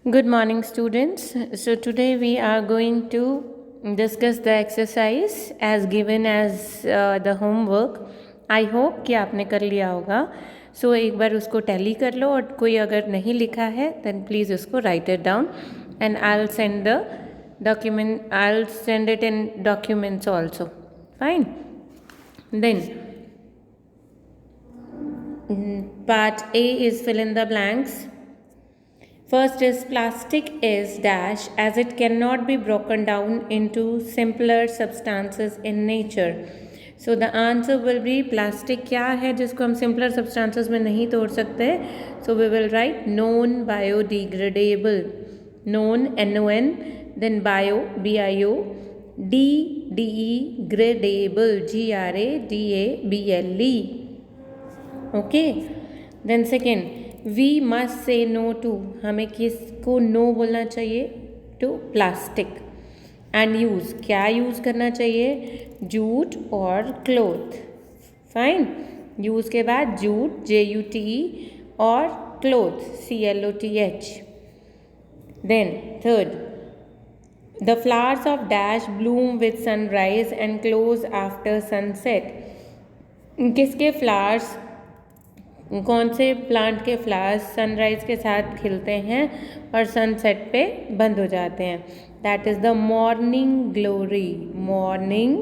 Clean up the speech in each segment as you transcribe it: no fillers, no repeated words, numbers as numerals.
Good morning, students. So, today we are going to discuss the exercise as given as the homework. I hope कि आपने कर लिया होगा. So, एक बार उसको टैली कर लो और कोई अगर नहीं लिखा है then please उसको write it down and I'll send the document. I'll send it in documents also. Fine. Then part A is fill in the blanks. First is plastic is dash as it cannot be broken down into simpler substances in nature. So the answer will be plastic क्या है जिसको हम simpler substances में नहीं तोड़ सकते. So we will write non biodegradable. Non NON then bio BIO degradable GRADABLE. Okay. Then second. We must say no to हमें किसको नो बोलना चाहिए टू प्लास्टिक एंड यूज़ क्या यूज़ करना चाहिए जूट और क्लोथ फाइन यूज़ के बाद जूट JUTE और cloth CLOTH then third the flowers of dash bloom with sunrise and close after sunset किसके फ्लावर्स कौन से प्लांट के फ्लावर्स सनराइज के साथ खिलते हैं और सनसेट पे बंद हो जाते हैं that is the morning glory morning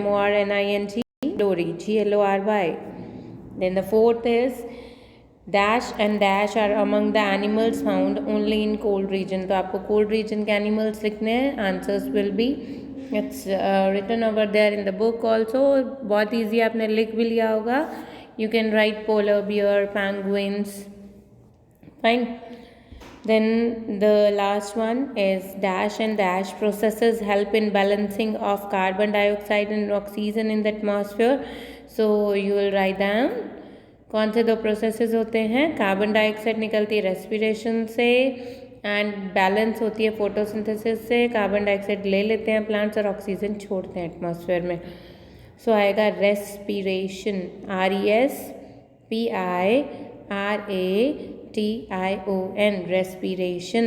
MORNING glory GLORY then the fourth is dash and dash are among the animals found only in cold region तो आपको कोल्ड रीजन के एनिमल्स लिखने हैं answers will be its written over there in the book also बहुत easy आपने लिख भी लिया होगा You can write polar bear, penguins. Fine. Then the last one is dash and dash processes help in balancing of carbon dioxide and oxygen in the atmosphere. So you will write down कौन से दो processes होते हैं carbon dioxide निकलती है respiration से and balance होती है फोटोसिंथेसिस से कार्बन डाइऑक्साइड ले लेते हैं प्लांट्स और ऑक्सीजन छोड़ते हैं एटमॉस्फेयर में सो आएगा respiration RESPIRATION respiration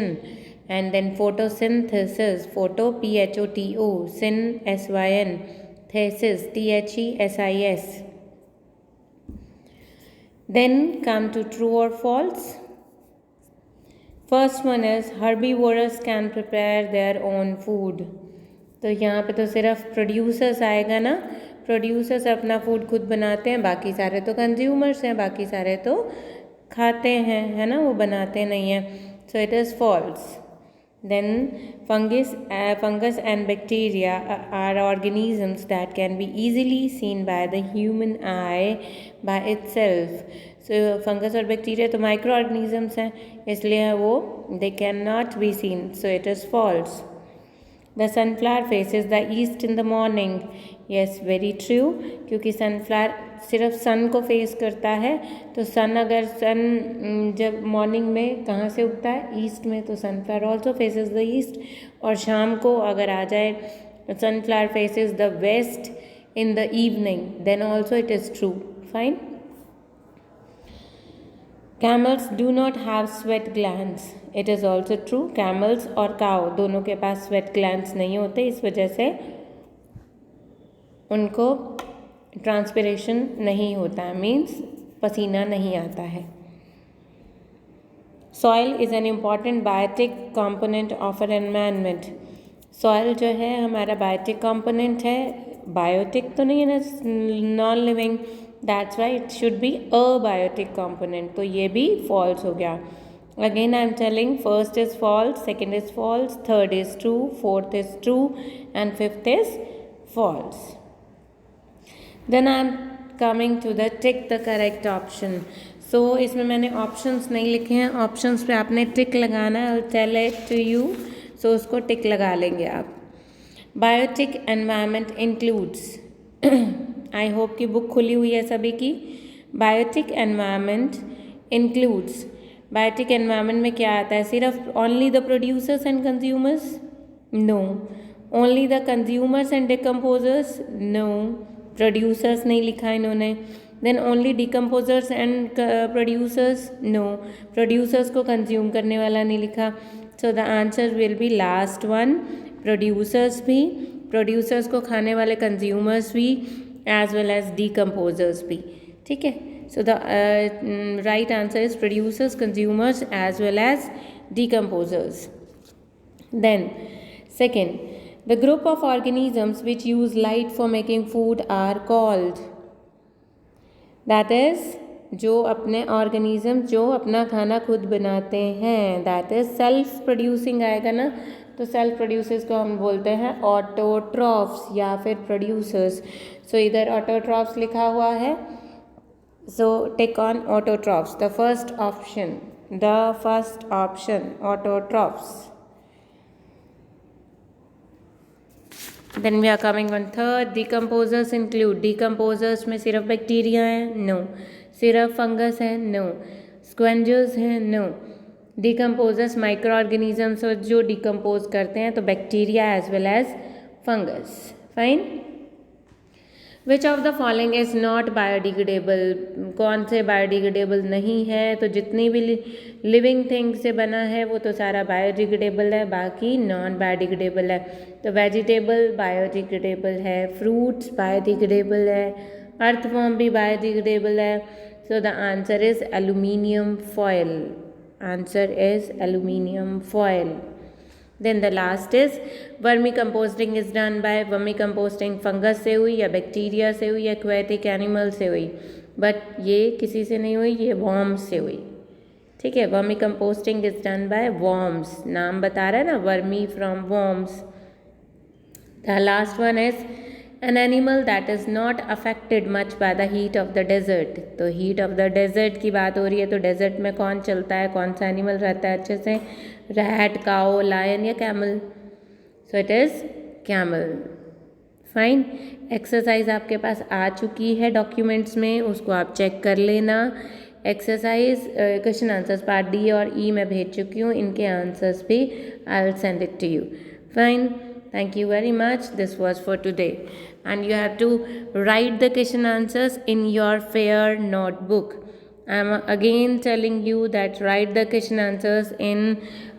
and then photosynthesis photo PHOTO syn SYN thesis THESIS then come to true or false first one is herbivores can prepare their own food तो यहाँ पे तो सिर्फ प्रोड्यूसर्स आएगा ना प्रोड्यूसर्स अपना फूड खुद बनाते हैं बाकी सारे तो कंज्यूमर्स हैं बाकी सारे तो खाते हैं है ना वो बनाते नहीं हैं so it is false then fungus and bacteria are organisms that can be easily seen by the human eye by itself so fungus और बैक्टीरिया तो माइक्रो ऑर्गेनिजम्स हैं इसलिए वो they can not be seen so it is false The sunflower faces the east in the morning. Yes, very true. क्योंकि sunflower सिर्फ sun को face करता है तो sun अगर sun जब morning में कहाँ से उगता है east में तो sunflower also faces the east और शाम को अगर आ जाए sunflower faces the west in the evening then also it is true. Fine. Camels do not have sweat glands. It is also true. Camels और cow दोनों के पास sweat glands नहीं होते इस वजह से उनको transpiration नहीं होता मीन्स पसीना नहीं आता है Soil is an important biotic component of an environment. Soil जो है हमारा biotic component है biotic तो नहीं है ना non-living That's why it should be a biotic component. तो ये भी false हो गया. Again I am telling first is false, second is false, third is true, fourth is true and fifth is false. Then I am coming to the tick the correct option. So इसमें मैंने options नहीं लिखे हैं options पे आपने tick लगाना है I'll tell it to you. So उसको tick लगा लेंगे आप. Biotic environment includes I hope की बुक खुली हुई है सभी की biotic environment includes biotic environment में क्या आता है सिर्फ only the producers and consumers no only the consumers and decomposers no producers नहीं लिखा इन्होंने then only decomposers and producers, no, producers को कंज्यूम करने वाला नहीं लिखा, so the answer will be last one, producers भी, प्रोड्यूसर्स को खाने वाले कंज्यूमर्स भी, एज वेल एज डिकम्पोजर्स भी, ठीक है। So the right answer is producers, consumers as well as decomposers. Then second, the group of organisms which use light for making food are called, that is जो अपने organism जो अपना खाना खुद बनाते हैं, दैट इज सेल्फ प्रोड्यूसिंग आएगा ना, तो सेल्फ प्रोड्यूसर्स को हम बोलते हैं ऑटोट्रॉफ्स या फिर प्रोड्यूसर्स। सो इधर ऑटोट्रॉफ्स लिखा हुआ है, so tick on autotrophs, the first option autotrophs. Then we are coming on third, decomposers include, decomposers में सिर्फ बैक्टीरिया हैं, नो, सिर्फ फंगस है, नो, स्क्वेंजर्स हैं, नो, decomposers माइक्रो ऑर्गेनिजम्स जो डिकम्पोज करते हैं, तो bacteria as well as fungus, fine. Which of the following is not biodegradable, कौन से बायोडिग्रेडेबल नहीं है, तो जितनी भी लिविंग थिंग से बना है वो तो सारा बायोडिग्रेडेबल है, बाकी नॉन बायोडिग्रेडेबल है। तो वेजिटेबल बायोडिग्रेडेबल है, फ्रूट्स बायोडिग्रेडेबल है, अर्थवॉर्म भी बायोडिग्रेडेबल है, so the answer is aluminium foil, answer is aluminium foil. Then the last is vermi composting is done by, vermi composting fungus से हुई या बैक्टीरिया से हुई या एक्वेटिक एनिमल से हुई, बट ये किसी से नहीं हुई, ये वॉर्म्स से हुई, ठीक है। Vermi composting is done by worms, नाम बता रहा है ना, vermi from worms. The last one is an animal that is not affected much by the heat of the desert, तो हीट ऑफ द डेजर्ट की बात हो रही है, तो डेजर्ट में कौन चलता है, कौन सा एनिमल रहता है अच्छे से, रैट, काओ, लायन या camel, so it is camel, fine. Exercise आपके पास आ चुकी है डॉक्यूमेंट्स में, उसको आप चेक कर लेना। Exercise question answers part D और ई में भेज चुकी हूँ, इनके आंसर्स भी I will send it to you, fine. Thank you very much. This was for today. And you have to write the question answers in your fair notebook. I am again telling you that write the question answers in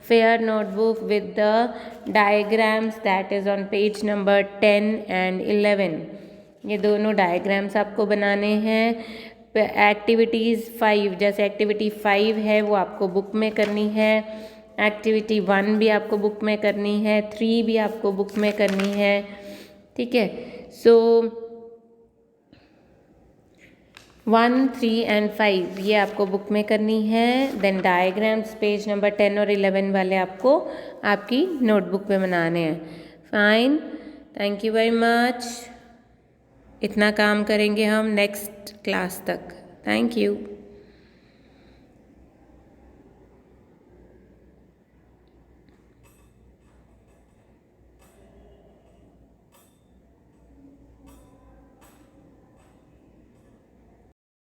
fair notebook with the diagrams that is on page number 10 and 11. ये दोनों diagrams आपको बनाने हैं। Activities 5, जैसे activity 5 है वो आपको book में करनी है, एक्टिविटी 1 भी आपको बुक में करनी है, 3 भी आपको बुक में करनी है, ठीक है। सो 1, 3 एंड 5 ये आपको बुक में करनी है। देन डायग्राम्स पेज नंबर 10 और 11 वाले आपको आपकी नोटबुक पे बनाने हैं, fine. Thank you very much. इतना काम करेंगे हम नेक्स्ट क्लास तक। Thank you.